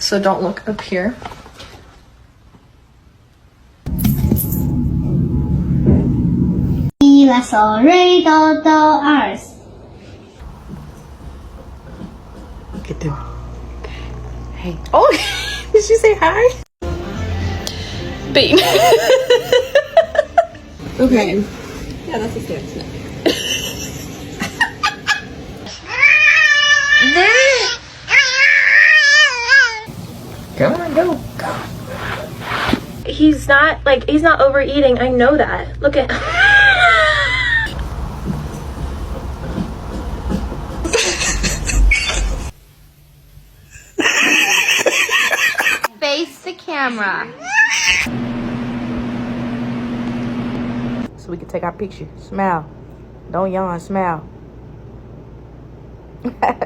so don't look up here.1啦嗦瑞哆哆2。 Get through. Hey. Oh, did you say hi? Babe. Okay. Yeah, that's a stance. Come on, go. He's not overeating. I know that. Look at. Face the camera. So we can take our picture. Smile. Don't yawn, smile.